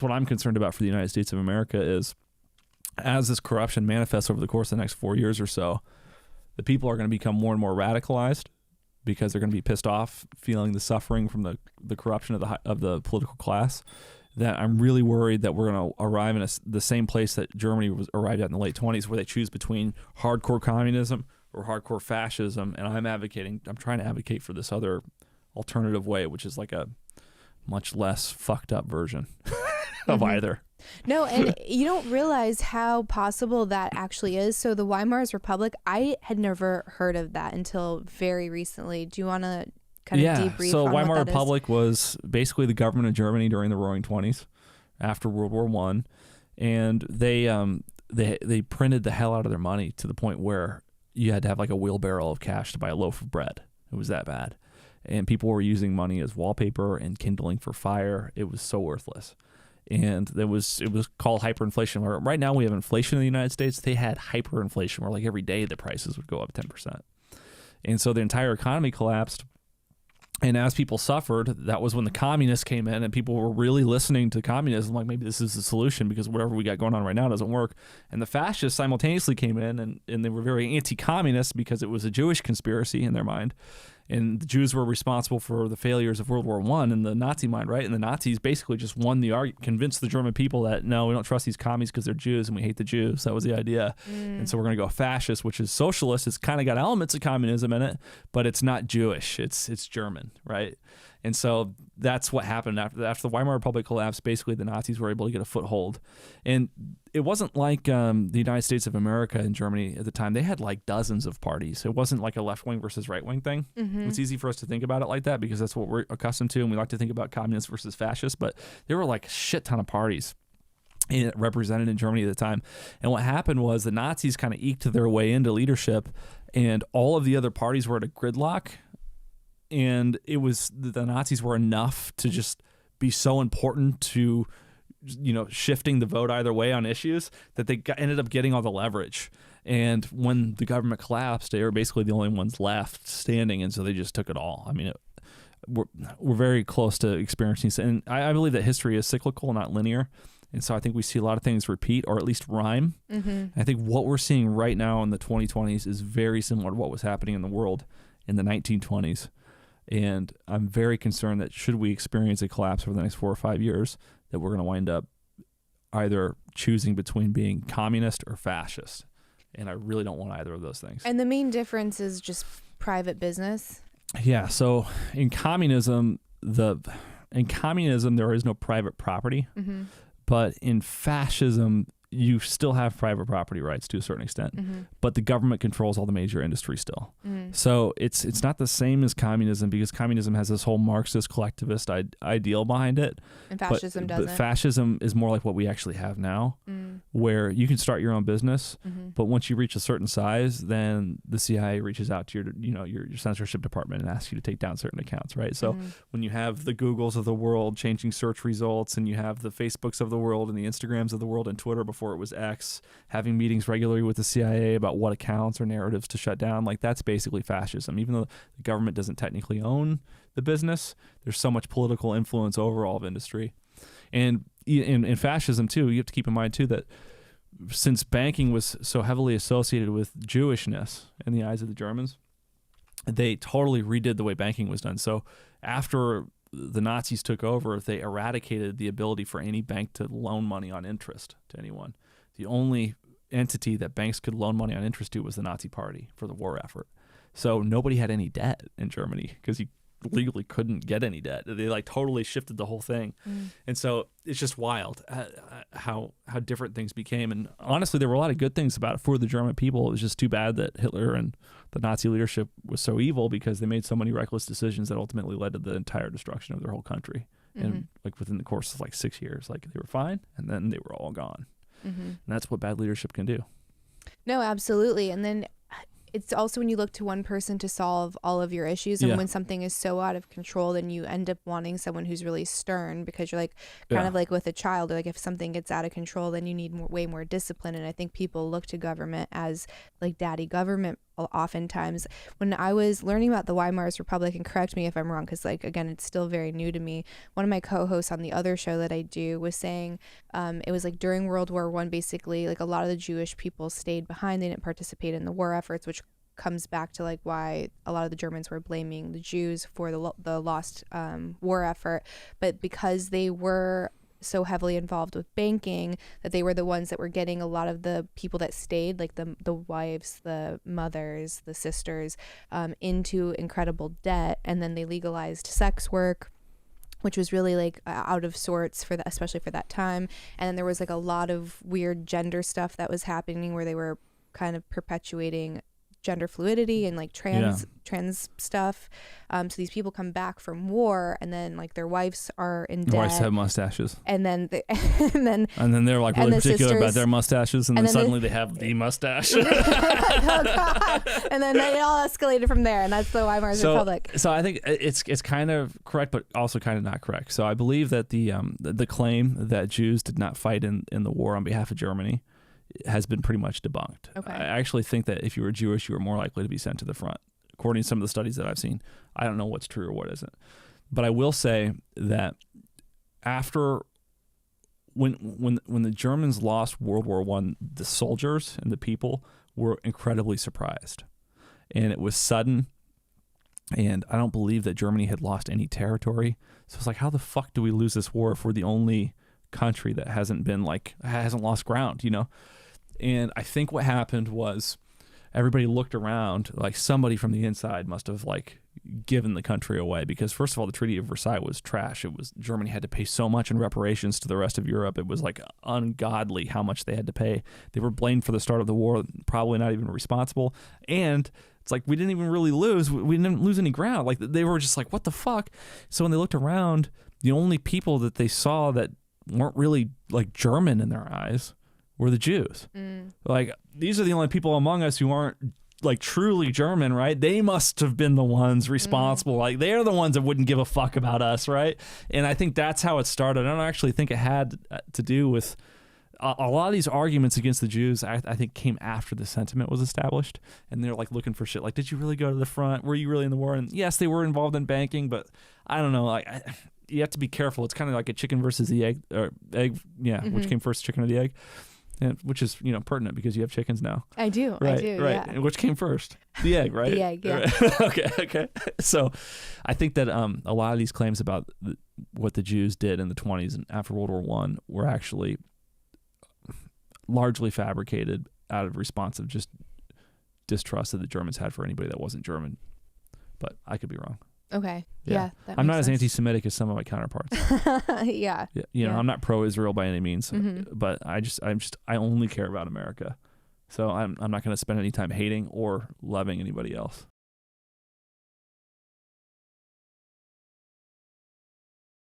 what I'm concerned about for the United States of America is, as this corruption manifests over the course of the next 4 years or so, the people are going to become more and more radicalized because they're going to be pissed off, feeling the suffering from the corruption of the political class. That I'm really worried that we're going to arrive in the same place that Germany arrived at in the late 1920s, where they choose between hardcore communism or hardcore fascism. And I'm trying to advocate for this other alternative way, which is like a much less fucked up version of either. No, and you don't realize how possible that actually is. So the Weimar Republic, I had never heard of that until very recently. Do you want to kind of debrief so on Weimar what that Republic is? was basically the government of Germany during the Roaring '20s, after World War I, and they printed the hell out of their money to the point where you had to have like a wheelbarrow of cash to buy a loaf of bread. It was that bad, and people were using money as wallpaper and kindling for fire. It was so worthless. And it was called hyperinflation. Right now we have inflation in the United States. They had hyperinflation where like every day the prices would go up 10%. And so the entire economy collapsed. And as people suffered, that was when the communists came in and people were really listening to communism, like maybe this is the solution because whatever we got going on right now doesn't work. And the fascists simultaneously came in and they were very anti-communist because it was a Jewish conspiracy in their mind. And the Jews were responsible for the failures of World War I in the Nazi mind, right? And the Nazis basically just won the argument, convinced the German people that, no, we don't trust these commies because they're Jews and we hate the Jews. That was the idea. And so we're going to go fascist, which is socialist. It's kind of got elements of communism in it, but it's not Jewish. It's German, right? And so that's what happened after the Weimar Republic collapsed. Basically, the Nazis were able to get a foothold. And it wasn't like the United States of America and Germany at the time. They had like dozens of parties. It wasn't like a left-wing versus right-wing thing. It's easy for us to think about it like that because that's what we're accustomed to, and we like to think about communist versus fascist. But there were like a shit ton of parties represented in Germany at the time. And what happened was the Nazis kind of eked their way into leadership, and all of the other parties were at a gridlock. And it was the Nazis were enough to just be so important to, shifting the vote either way on issues that they ended up getting all the leverage. And when the government collapsed, they were basically the only ones left standing, and so they just took it all. I mean, we're very close to experiencing this, and I believe that history is cyclical, not linear. And so I think we see a lot of things repeat or at least rhyme. I think what we're seeing right now in the 2020s is very similar to what was happening in the world in the 1920s. And I'm very concerned that should we experience a collapse over the next 4 or 5 years, that we're going to wind up either choosing between being communist or fascist. And I really don't want either of those things. And the main difference is just private business. Yeah. So in communism, there is no private property. But in fascism, you still have private property rights to a certain extent, but the government controls all the major industry still. So it's not the same as communism because communism has this whole Marxist collectivist ideal behind it. And fascism doesn't. But fascism is more like what we actually have now, where you can start your own business, but once you reach a certain size, then the CIA reaches out to your censorship department and asks you to take down certain accounts, right? So when you have the Googles of the world changing search results, and you have the Facebooks of the world and the Instagrams of the world and Twitter before it was X, having meetings regularly with the CIA about what accounts or narratives to shut down, like that's basically fascism. Even though the government doesn't technically own the business, there's so much political influence over all of industry. And in fascism too, you have to keep in mind too that since banking was so heavily associated with Jewishness in the eyes of the Germans, they totally redid the way banking was done. So after the Nazis took over, they eradicated the ability for any bank to loan money on interest to anyone. The only entity that banks could loan money on interest to was the Nazi Party for the war effort. So nobody had any debt in Germany because you legally couldn't get any debt. They like totally shifted the whole thing. And so it's just wild how different things became. And honestly, there were a lot of good things about it for the German people. It was just too bad that Hitler and the Nazi leadership was so evil because they made so many reckless decisions that ultimately led to the entire destruction of their whole country. And like within the course of like 6 years, like they were fine and then they were all gone. And that's what bad leadership can do. No, absolutely. And then it's also when you look to one person to solve all of your issues, and when something is so out of control, then you end up wanting someone who's really stern, because you're like kind of like with a child, like if something gets out of control, then you need way more discipline. And I think people look to government as like daddy government oftentimes. When I was learning about the Weimar Republic, and correct me if I'm wrong, because like again, it's still very new to me. One of my co-hosts on the other show that I do was saying it was like during World War I, basically, like a lot of the Jewish people stayed behind. They didn't participate in the war efforts, which comes back to like why a lot of the Germans were blaming the Jews for the lost war effort. But because they were so heavily involved with banking, that they were the ones that were getting a lot of the people that stayed, like the wives, the mothers, the sisters, into incredible debt. And then they legalized sex work, which was really like out of sorts for that, especially for that time. And then there was like a lot of weird gender stuff that was happening where they were kind of perpetuating gender fluidity and like trans stuff. So these people come back from war, and then like their wives are in debt. Wives have mustaches, and then they're like really particular about their mustaches, and then suddenly they have the mustache. Oh God! And then they all escalated from there, and that's the Weimar Republic. So I think it's kind of correct, but also kind of not correct. So I believe that the claim that Jews did not fight in the war on behalf of Germany has been pretty much debunked. Okay. I actually think that if you were Jewish, you were more likely to be sent to the front, according to some of the studies that I've seen. I don't know what's true or what isn't. But I will say that after when the Germans lost World War I, the soldiers and the people were incredibly surprised. And it was sudden, and I don't believe that Germany had lost any territory. So it's like, how the fuck do we lose this war if we're the only country that hasn't lost ground, you know? And I think what happened was everybody looked around, like somebody from the inside must have like given the country away, because first of all, the Treaty of Versailles was trash. It was, Germany had to pay so much in reparations to the rest of Europe. It was like ungodly how much they had to pay. They were blamed for the start of the war, probably not even responsible. And it's like, we didn't even really lose. We didn't lose any ground. Like they were just like, what the fuck? So when they looked around, the only people that they saw that weren't really like German in their eyes were the Jews. Like, these are the only people among us who aren't like truly German, right? They must have been the ones responsible. Like, they're the ones that wouldn't give a fuck about us, right? And I think that's how it started. I don't actually think it had to do with a lot of these arguments against the Jews. I think came after the sentiment was established, and they're like looking for shit. Like, did you really go to the front? Were you really in the war? And yes, they were involved in banking, but I don't know. Like, you have to be careful. It's kind of like a chicken versus the egg, or egg. Yeah, which came first, chicken or the egg? And, which is, you know, pertinent because you have chickens now. I do. Right, I do. right. Yeah. And which came first? The egg, right? The egg. Yeah. Right. Okay. So, I think that a lot of these claims about what the Jews did in the 1920s and after World War I were actually largely fabricated out of response of just distrust that the Germans had for anybody that wasn't German. But I could be wrong. Okay. Yeah. I'm not as anti-Semitic as some of my counterparts. Yeah. You know, I'm not pro-Israel by any means, but I only care about America. So I'm not going to spend any time hating or loving anybody else.